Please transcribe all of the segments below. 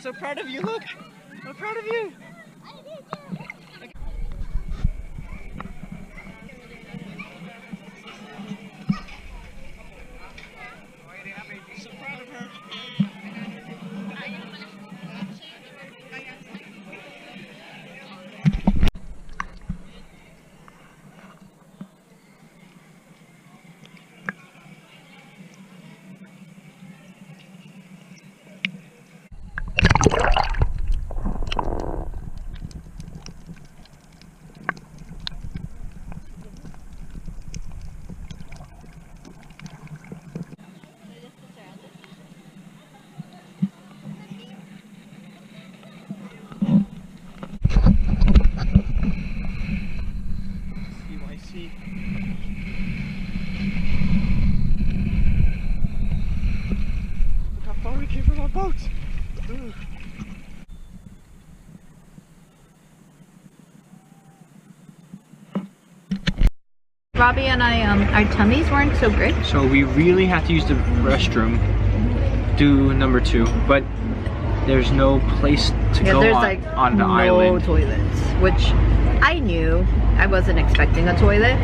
so proud of you. Look, I'm proud of you. So proud of her. CYC. Look how far we came from our boat. Ooh. Robbie and I, our tummies weren't so great. So we really have to use the restroom, do number 2, but there's no place to go there's on, like on the no island. toilets, which I knew. I wasn't expecting a toilet,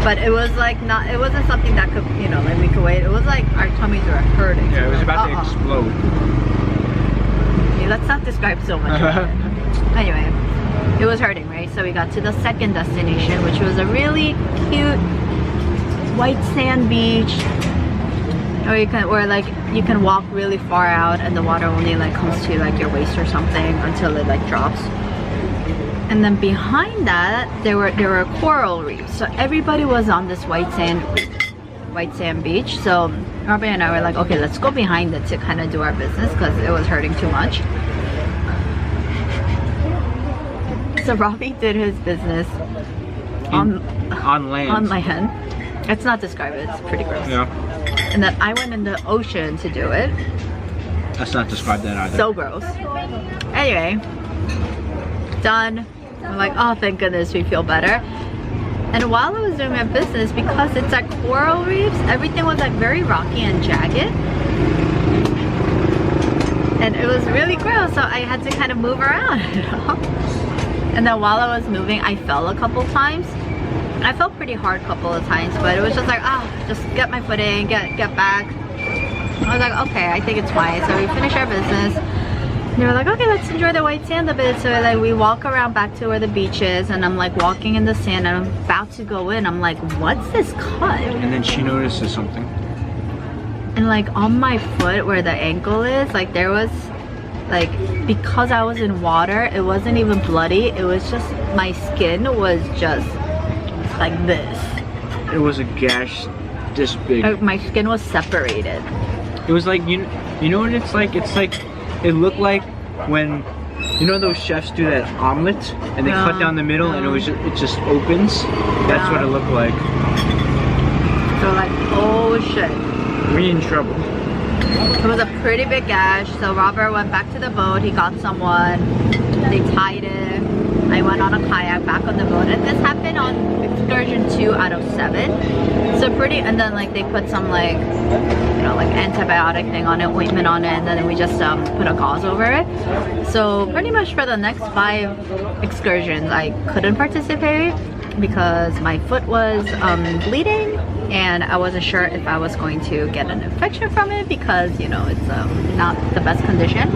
but it was like not. It wasn't something that could, you know, like we could wait. It was like our tummies were hurting. Yeah, it was about to explode. Okay, let's not describe so much. Anyway, it was hurting, right? So we got to the second destination, which was a really cute white sand beach. Or you can walk really far out and the water only like comes to like your waist or something until it like drops. And then behind that there were coral reefs. So everybody was on this white sand beach. So Robbie and I were like, okay, let's go behind it to kind of do our business because it was hurting too much. So Robbie did his business on land. On land. Let's not describe it, it's pretty gross. Yeah. And then I went in the ocean to do it. Let's not describe that either. So gross. Anyway, done. I'm like, oh, thank goodness, we feel better. And while I was doing my business, because it's like coral reefs, everything was like very rocky and jagged. And it was really gross, so I had to kind of move around, you know? And then while I was moving, I fell a couple times. I fell pretty hard a couple of times, but it was just like, just get my footing, get back. I was like, okay, I think it's fine. So we finished our business. And they were like, okay, let's enjoy the white sand a bit. So like we walk around back to where the beach is, and I'm like walking in the sand and I'm about to go in. I'm like, what's this cut? And then she notices something. And like on my foot where the ankle is, like there was like, because I was in water, it wasn't even bloody. It was just, my skin was just like this. It was a gash this big. My skin was separated. It was like, you know what it's like? It's like, it looked like when, you know those chefs do that omelet and they cut down the middle and it just opens? That's what it looked like. So like, oh shit. We in trouble. It was a pretty big gash. So Robert went back to the boat. He got someone. They tied it. I went on a kayak back on the boat. And this happened on excursion 2 out of 7. So pretty, and then like they put some like, you know, like antibiotic thing on it, ointment on it, and then we just put a gauze over it. So pretty much for the next 5 excursions, I couldn't participate because my foot was bleeding. And I wasn't sure if I was going to get an infection from it because, you know, it's not the best condition.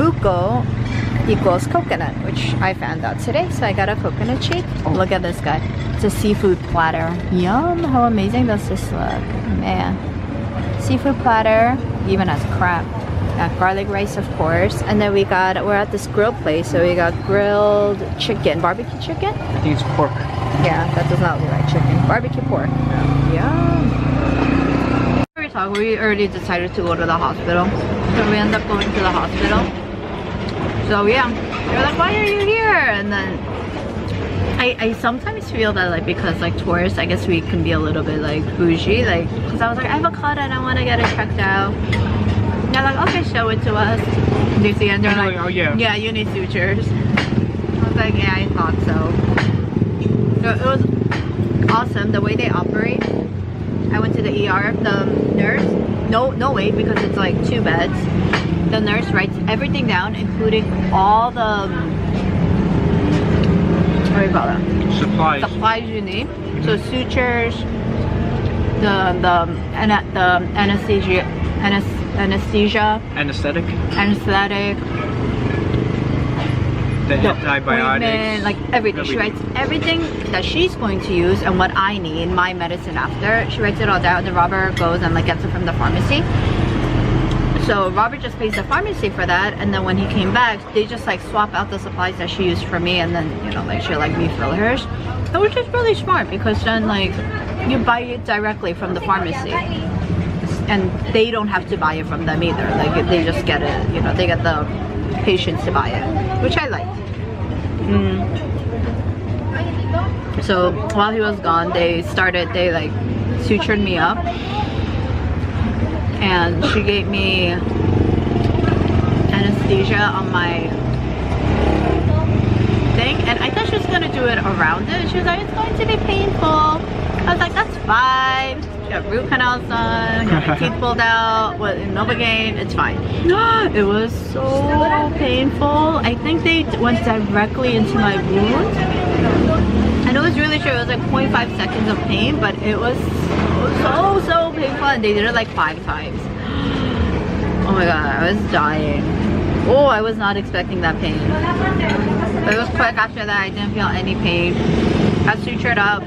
buko equals coconut, which I found out today. So I got a coconut shake. Look at this guy. It's a seafood platter. Yum! How amazing does this look? Man. Seafood platter, even has crab. Got garlic rice, of course. And then we're at this grill place, so we got grilled chicken, barbecue chicken? I think it's pork. Yeah, that does not look like chicken. Barbecue pork. Yum! We already decided to go to the hospital. So we end up going to the hospital. So yeah, they're like, why are you here? And then I sometimes feel that like because like tourists, I guess we can be a little bit like bougie, like because I was like, I have a cut and I want to get it checked out. They're like, okay, show it to us. And at the end they're like, oh yeah, you need sutures. I was like, yeah, I thought so. So it was awesome the way they operate. I went to the ER. The nurse, no wait, because it's like 2 beds. The nurse writes everything down, including all the what do you call it? Supplies you need. So sutures, the anesthesia, anesthetic, the antibiotics, like everything. She writes everything that she's going to use and what I need, my medicine after. She writes it all down. Then Robert goes and like gets it from the pharmacy. So Robert just pays the pharmacy for that, and then when he came back, they just like swap out the supplies that she used for me, and then you know like she'll like refill hers, which is really smart because then like you buy it directly from the pharmacy, and they don't have to buy it from them either. Like they just get it, you know, they get the patients to buy it, which I liked. So while he was gone, they like sutured me up, and she gave me anesthesia on my thing, and I thought she was gonna do it around it. She was like, it's going to be painful. I was like, that's fine. Got root canals done, got my teeth pulled out with Novocaine, it's fine. It was so painful. I think they went directly into my wound, and it was really short. It was like 0.5 seconds of pain, but it was so painful, and they did it like 5 times. Oh my god, I was dying. Oh, I was not expecting that pain. But it was quick. After that, I didn't feel any pain. I sutured up.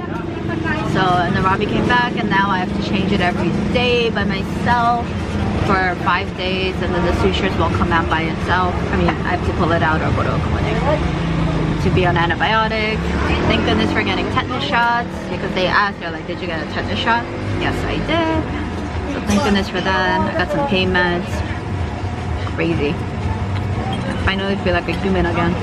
So, and then Robbie came back, and now I have to change it every day by myself for 5 days, and then the sutures will come out by itself. I mean, I have to pull it out or go to a clinic to be on antibiotics. Thank goodness for getting tetanus shots, because they asked, they're like, did you get a tetanus shot? Yes, I did. So thank goodness for that. I got some pain meds. Crazy. I finally feel like a human again.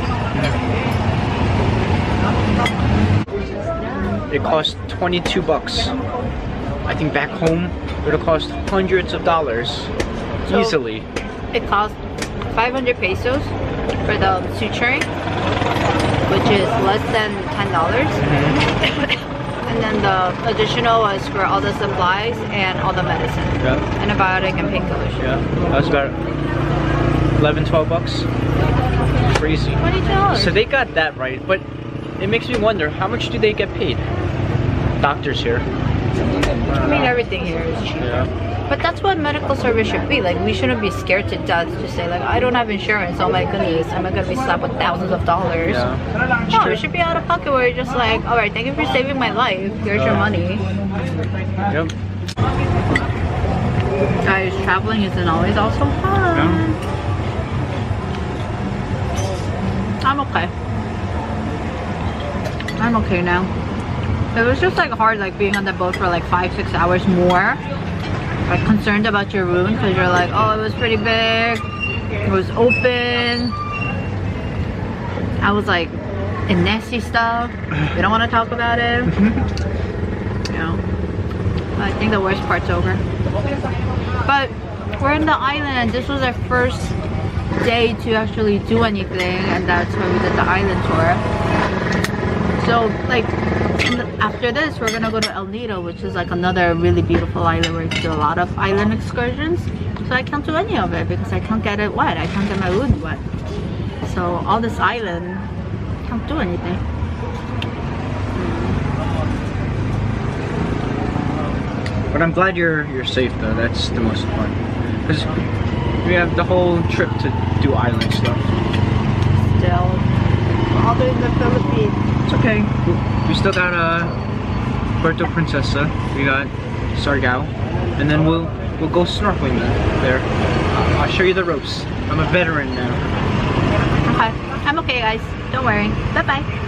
It cost 22 bucks. I think back home it would have cost hundreds of dollars easily. It cost 500 pesos for the suturing, which is less than $10. And then the additional was for all the supplies and all the medicine. Yeah. Antibiotic and painkillers. Yeah. That was about 11-12 bucks. Crazy. $22. So they got that right, but it makes me wonder, how much do they get paid? Doctors here. I mean, everything here is cheap. Yeah. But that's what medical service should be. Like, we shouldn't be scared to death to say, like, I don't have insurance. Oh my goodness, am I gonna be slapped with thousands of dollars? Yeah. No, it should be out of pocket where you're just like, all right, thank you for saving my life. Here's your money. Yep. Guys, traveling isn't always also fun. Yeah. I'm okay. I'm okay now. It was just like hard, like being on the boat for like 5-6 hours more. Like concerned about your wound because you're like, oh, it was pretty big. It was open. I was like in nasty stuff. We don't want to talk about it. You know. I think the worst part's over. But we're in the island. This was our first day to actually do anything, and that's when we did the island tour. So like after this we're gonna go to El Nido, which is like another really beautiful island where you do a lot of island excursions. So I can't do any of it because I can't get it wet. I can't get my wound wet. So all this island, I can't do anything. But I'm glad you're safe though. That's the most important. Because we have the whole trip to do island stuff. Still, all in the Philippines. It's okay. We still got Puerto Princesa. We got Sargao, and then we'll go snorkeling there. I'll show you the ropes. I'm a veteran now. Okay, I'm okay, guys. Don't worry. Bye bye.